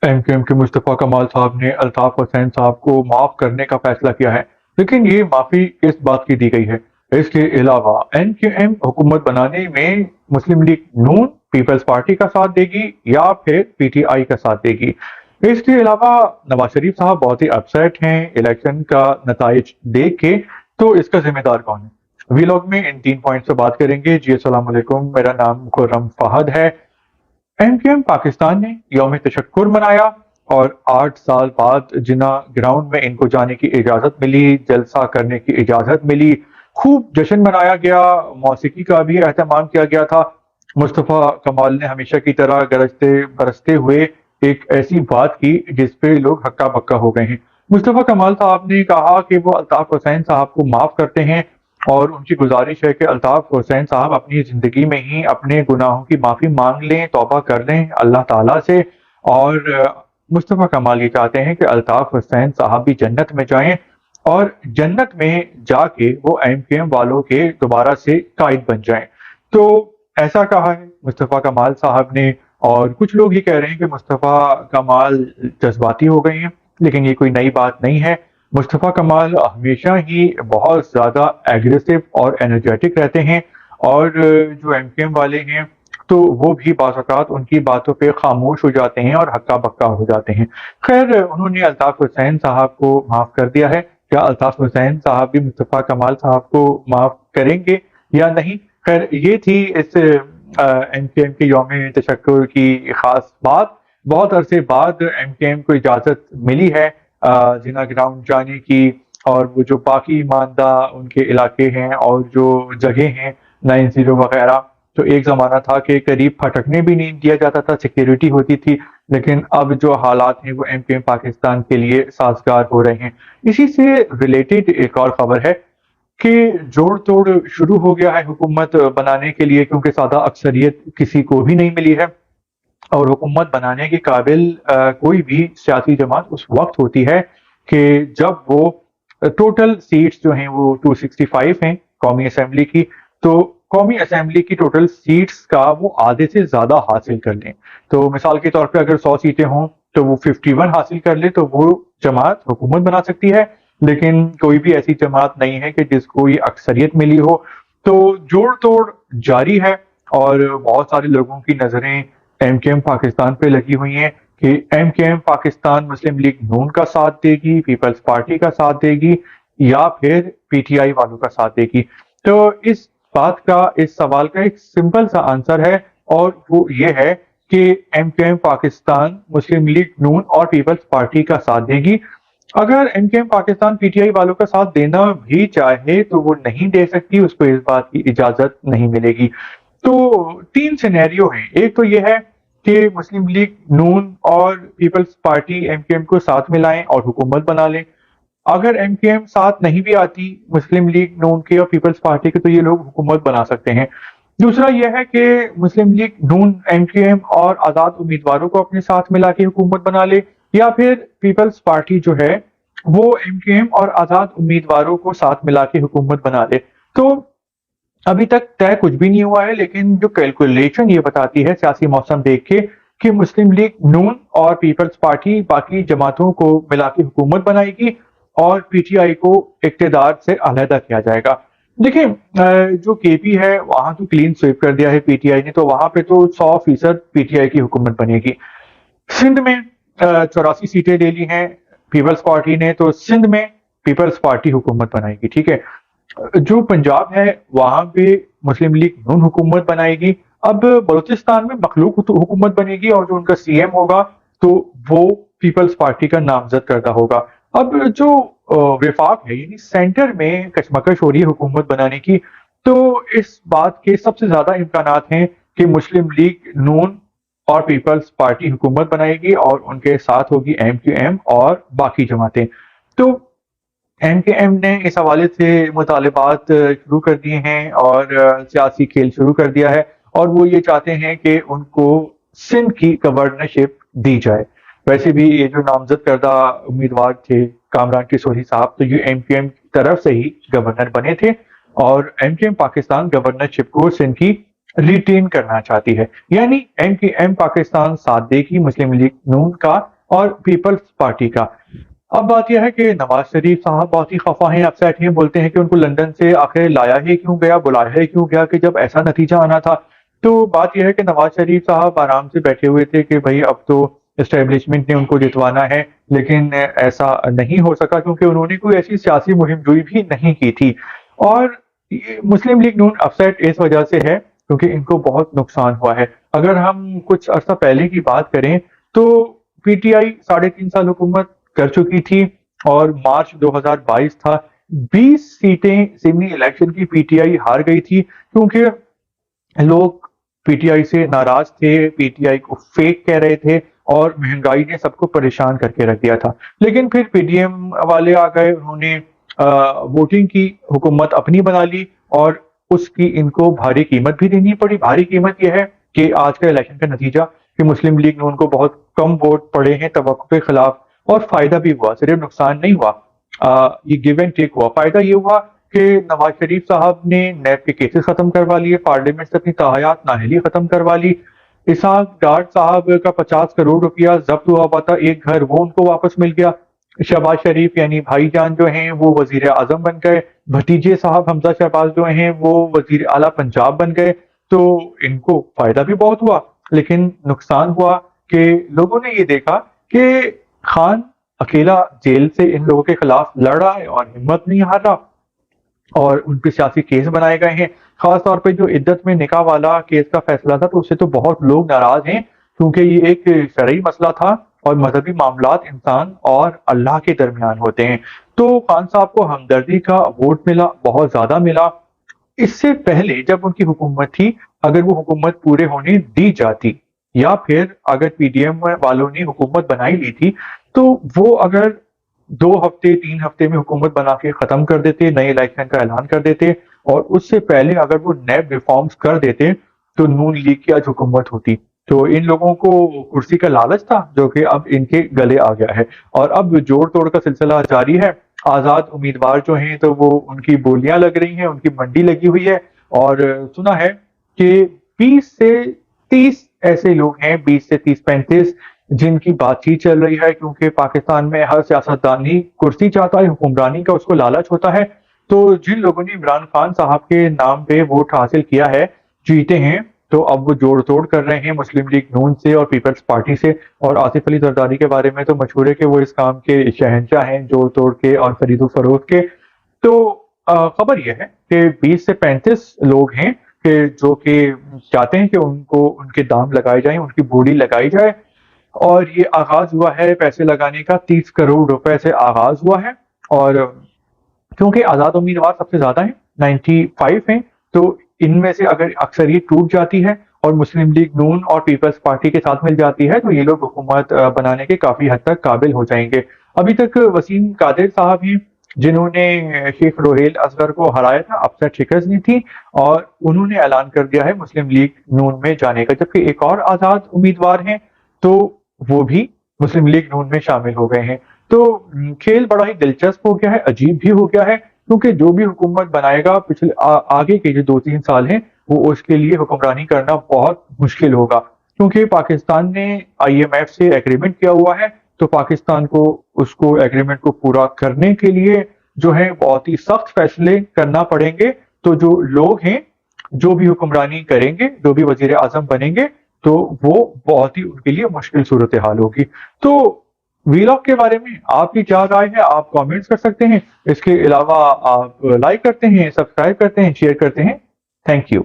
MQM के मुस्तफ़ा कमाल साहब ने अल्ताफ हुसैन साहब को माफ करने का फैसला किया है, लेकिन ये माफी किस बात की दी गई है? इसके अलावा MQM हुकूमत बनाने में मुस्लिम लीग नून पीपल्स पार्टी का साथ देगी या फिर PTI का साथ देगी? इसके अलावा नवाज शरीफ साहब बहुत ही अपसेट हैं इलेक्शन का नताइज देख के, तो इसका जिम्मेदार कौन है? वीलॉग में इन 3 पॉइंट से बात करेंगे। जी अस्सलाम वालेकुम, मेरा नाम खुर्रम फहद है। MQM पाकिस्तान ने यौम तशक्कुर मनाया और 8 साल बाद जिना ग्राउंड में इनको जाने की इजाज़त मिली, जलसा करने की इजाज़त मिली, खूब जश्न मनाया गया, मौसीकी का भी एहतमाम किया गया था। मुस्तफ़ा कमाल ने हमेशा की तरह गरजते बरसते हुए एक ऐसी बात की जिस पे लोग हक्का बक्का हो गए हैं। मुस्तफ़ा कमाल साहब ने कहा कि वो अल्ताफ हुसैन साहब को माफ़ करते हैं और उनकी गुजारिश है कि अल्ताफ हुसैन साहब अपनी ज़िंदगी में ही अपने गुनाहों की माफ़ी मांग लें, तौबा कर लें अल्लाह ताला से। और मुस्तफ़ा कमाल ये चाहते हैं कि अल्ताफ हुसैन साहब भी जन्नत में जाएं और जन्नत में जाके वो MQM वालों के दोबारा से कायद बन जाएं। तो ऐसा कहा है मुस्तफ़ा कमाल साहब ने, और कुछ लोग ये कह रहे हैं कि मुस्तफ़ा कमाल जज्बाती हो गए हैं, लेकिन ये कोई नई बात नहीं है। मुस्तफ़ा कमाल हमेशा ही बहुत ज़्यादा एग्रेसिव और एनर्जेटिक रहते हैं, और जो MQM वाले हैं तो वो भी बाज़ औक़ात उनकी बातों पे खामोश हो जाते हैं और हक्का बक्का हो जाते हैं। खैर, उन्होंने अल्ताफ हुसैन साहब को माफ़ कर दिया है। क्या अल्ताफ हुसैन साहब भी मुस्तफ़ा कमाल साहब को माफ़ करेंगे या नहीं? खैर, ये थी इस MQM के यौम तशक्कुर की ख़ास बात। बहुत अरसे बाद MQM को इजाज़त मिली है जिना ग्राउंड जाने की, और वो जो बाकी मानदा उनके इलाके हैं और जो जगह हैं 90 वगैरह, तो एक ज़माना था कि करीब फटकने भी नहीं दिया जाता था, सिक्योरिटी होती थी, लेकिन अब जो हालात हैं वो MQM पाकिस्तान के लिए साजगार हो रहे हैं। इसी से रिलेटेड एक और खबर है कि जोड़ तोड़ शुरू हो गया है हुकूमत बनाने के लिए, क्योंकि सादा अक्सरियत किसी को भी नहीं मिली है और हुकूमत बनाने के काबिल कोई भी सियासी जमात उस वक्त होती है कि जब वो टोटल सीट्स जो हैं वो 265 हैं कौमी असेंबली की, तो कौमी असेंबली की टोटल सीट्स का वो आधे से ज़्यादा हासिल कर लें। तो मिसाल के तौर पे अगर 100 सीटें हों तो वो 51 हासिल कर ले तो वो जमात हुकूमत बना सकती है, लेकिन कोई भी ऐसी जमात नहीं है कि जिसको ये अक्सरियत मिली हो। तो जोड़ तोड़ जारी है और बहुत सारे लोगों की नज़रें MQM पाकिस्तान पे लगी हुई हैं कि MQM पाकिस्तान मुस्लिम लीग नून का साथ देगी, पीपल्स पार्टी का साथ देगी या फिर PTI वालों का साथ देगी। तो इस सवाल का एक सिंपल सा आंसर है, और वो ये है कि MQM पाकिस्तान मुस्लिम लीग नून और पीपल्स पार्टी का साथ देगी। अगर MQM पाकिस्तान PTI वालों का साथ देना भी चाहे तो वो नहीं दे सकती, उसको इस बात की इजाजत नहीं मिलेगी। तो 3 सिनेरियो हैं। एक तो ये है कि मुस्लिम लीग नून और पीपल्स पार्टी MQM को साथ मिलाएं और हुकूमत बना लें। अगर MQM साथ नहीं भी आती मुस्लिम लीग नून के और पीपल्स पार्टी के, तो ये लोग हुकूमत बना सकते हैं। दूसरा यह है कि मुस्लिम लीग नून MQM और आज़ाद उम्मीदवारों को अपने साथ मिला के हुकूमत बना ले, या फिर पीपल्स पार्टी जो है वो MQM और आज़ाद उम्मीदवारों को साथ मिला के हुकूमत बना ले। तो अभी तक तय कुछ भी नहीं हुआ है, लेकिन जो कैलकुलेशन ये बताती है सियासी मौसम देख के कि मुस्लिम लीग नून और पीपल्स पार्टी बाकी जमातों को मिला के हुकूमत बनाएगी और PTI को इक्तदार से अलहदा किया जाएगा। देखिए, जो KP है वहां तो क्लीन स्वीप कर दिया है PTI ने, तो वहां पे तो 100% PTI की हुकूमत बनेगी। सिंध में 84 सीटें ले ली हैं पीपल्स पार्टी ने, तो सिंध में पीपल्स पार्टी हुकूमत बनाएगी। ठीक है, जो पंजाब है वहां पे मुस्लिम लीग नून हुकूमत बनाएगी। अब बलूचिस्तान में मखलूक हुकूमत बनेगी और जो उनका CM होगा तो वो पीपल्स पार्टी का नामजद करदा होगा। अब जो विफाक है यानी सेंटर में कशमकश हो रही है हुकूमत बनाने की, तो इस बात के सबसे ज्यादा इम्कानात हैं कि मुस्लिम लीग नून और पीपल्स पार्टी हुकूमत बनाएगी और उनके साथ होगी MQM और बाकी जमातें। तो MQM ने इस हवाले से मुतालिबात शुरू कर दिए हैं और सियासी खेल शुरू कर दिया है, और वो ये चाहते हैं कि उनको सिंध की गवर्नरशिप दी जाए। वैसे भी ये जो नामजद करदा उम्मीदवार थे कामरान किशोरी साहब, तो ये MQM की तरफ से ही गवर्नर बने थे और MQM पाकिस्तान गवर्नरशिप को सिंध की ریٹین کرنا چاہتی ہے، یعنی ایم کی ایم پاکستان ساتھ دے گی مسلم لیگ نون کا اور پیپلز پارٹی کا۔ اب بات یہ ہے کہ نواز شریف صاحب بہت ہی خفا ہیں، اپسیٹ ہیں، بولتے ہیں کہ ان کو لندن سے آخر لایا ہی کیوں گیا، بلایا ہی کیوں گیا کہ جب ایسا نتیجہ آنا تھا۔ تو بات یہ ہے کہ نواز شریف صاحب آرام سے بیٹھے ہوئے تھے کہ بھائی اب تو اسٹیبلشمنٹ نے ان کو جتوانا ہے، لیکن ایسا نہیں ہو سکا کیونکہ انہوں نے کوئی ایسی سیاسی مہم جوئی بھی نہیں کی تھی۔ اور مسلم لیگ نون اپسیٹ اس وجہ سے ہے کیونکہ ان کو بہت نقصان ہوا ہے۔ اگر ہم کچھ عرصہ پہلے کی بات کریں تو پی ٹی آئی 3.5 سال حکومت کر چکی تھی اور مارچ 2022 تھا، 20 سیٹیں ضمنی الیکشن کی پی ٹی آئی ہار گئی تھی کیونکہ لوگ پی ٹی آئی سے ناراض تھے، پی ٹی آئی کو فیک کہہ رہے تھے اور مہنگائی نے سب کو پریشان کر کے رکھ دیا تھا۔ لیکن پھر پی ڈی ایم والے آ گئے، انہوں نے ووٹنگ کی حکومت اپنی بنا لی اور اس کی ان کو بھاری قیمت بھی دینی پڑی۔ بھاری قیمت یہ ہے کہ آج کا الیکشن کا نتیجہ کہ مسلم لیگ نون کو بہت کم ووٹ پڑے ہیں توقع کے خلاف، اور فائدہ بھی ہوا، صرف نقصان نہیں ہوا، یہ گیو اینڈ ٹیک ہوا۔ فائدہ یہ ہوا کہ نواز شریف صاحب نے نیب کے کیسز ختم کروا لیے، پارلیمنٹ سے اپنی تاحیات نااہلی ختم کروا لی، اسحاق ڈار صاحب کا 50 کروڑ روپیہ ضبط ہوا ہوا تھا ایک گھر، وہ ان کو واپس مل گیا، شہباز شریف یعنی بھائی جان جو ہیں وہ وزیر اعظم بن گئے، بھتیجے صاحب حمزہ شہباز جو ہیں وہ وزیر اعلیٰ پنجاب بن گئے۔ تو ان کو فائدہ بھی بہت ہوا، لیکن نقصان ہوا کہ لوگوں نے یہ دیکھا کہ خان اکیلا جیل سے ان لوگوں کے خلاف لڑ رہا ہے اور ہمت نہیں ہار رہا، اور ان پہ سیاسی کیس بنائے گئے ہیں۔ خاص طور پہ جو عدت میں نکاح والا کیس کا فیصلہ تھا تو اس سے تو بہت لوگ ناراض ہیں کیونکہ یہ ایک شرعی مسئلہ تھا اور مذہبی معاملات انسان اور اللہ کے درمیان ہوتے ہیں۔ تو خان صاحب کو ہمدردی کا ووٹ ملا، بہت زیادہ ملا۔ اس سے پہلے جب ان کی حکومت تھی، اگر وہ حکومت پورے ہونے دی جاتی یا پھر اگر پی ڈی ایم والوں نے حکومت بنائی لی تھی تو وہ اگر 2 ہفتے 3 ہفتے میں حکومت بنا کے ختم کر دیتے، نئے الیکشن کا اعلان کر دیتے، اور اس سے پہلے اگر وہ نیب ریفارمز کر دیتے تو نون لیگ کی آج حکومت ہوتی۔ تو ان لوگوں کو کرسی کا لالچ تھا جو کہ اب ان کے گلے آ گیا ہے، اور اب جوڑ توڑ کا سلسلہ جاری ہے۔ آزاد امیدوار جو ہیں تو وہ ان کی بولیاں لگ رہی ہیں، ان کی منڈی لگی ہوئی ہے، اور سنا ہے کہ 20 سے 30 ایسے لوگ ہیں، 20 سے 30 35 جن کی بات چیت چل رہی ہے، کیونکہ پاکستان میں ہر سیاستدان ہی کرسی چاہتا ہے، حکمرانی کا اس کو لالچ ہوتا ہے۔ تو جن لوگوں نے عمران خان صاحب کے نام پہ ووٹ حاصل کیا ہے، جیتے ہیں، تو اب وہ جوڑ توڑ کر رہے ہیں مسلم لیگ نون سے اور پیپلز پارٹی سے۔ اور آصف علی زرداری کے بارے میں تو مشہور ہے کہ وہ اس کام کے شہنشاہ ہیں، جوڑ توڑ کے اور خرید و فروخت کے۔ تو خبر یہ ہے کہ 20 سے 35 لوگ ہیں کہ جو کہ چاہتے ہیں کہ ان کو ان کے دام لگائے جائیں، ان کی بولی لگائی جائے، اور یہ آغاز ہوا ہے پیسے لگانے کا، 30 کروڑ روپے سے آغاز ہوا ہے۔ اور کیونکہ آزاد امیدوار سب سے زیادہ ہیں، 95 ہیں، تو ان میں سے اگر اکثریت ٹوٹ جاتی ہے اور مسلم لیگ نون اور پیپلز پارٹی کے ساتھ مل جاتی ہے تو یہ لوگ حکومت بنانے کے کافی حد تک قابل ہو جائیں گے۔ ابھی تک وسیم قادر صاحب ہیں جنہوں نے شیخ روہیل اصغر کو ہرایا تھا، اپسیٹ شکست دی تھی، اور انہوں نے اعلان کر دیا ہے مسلم لیگ نون میں جانے کا، جبکہ ایک اور آزاد امیدوار ہیں تو وہ بھی مسلم لیگ نون میں شامل ہو گئے ہیں۔ تو کھیل بڑا ہی دلچسپ ہو گیا ہے، عجیب بھی ہو گیا ہے، کیونکہ جو بھی حکومت بنائے گا پچھلے آگے کے جو 2-3 سال ہیں وہ اس کے لیے حکمرانی کرنا بہت مشکل ہوگا، کیونکہ پاکستان نے آئی ایم ایف سے ایگریمنٹ کیا ہوا ہے، تو پاکستان کو اس کو ایگریمنٹ کو پورا کرنے کے لیے جو ہے بہت ہی سخت فیصلے کرنا پڑیں گے۔ تو جو لوگ ہیں جو بھی حکمرانی کریں گے، جو بھی وزیر اعظم بنیں گے، تو وہ بہت ہی ان کے لیے مشکل صورتحال ہوگی۔ تو ویلاگ کے بارے میں آپ کی کیا رائے ہے؟ آپ کامنٹس کر سکتے ہیں، اس کے علاوہ آپ لائک کرتے ہیں، سبسکرائب کرتے ہیں، شیئر کرتے ہیں۔ Thank you.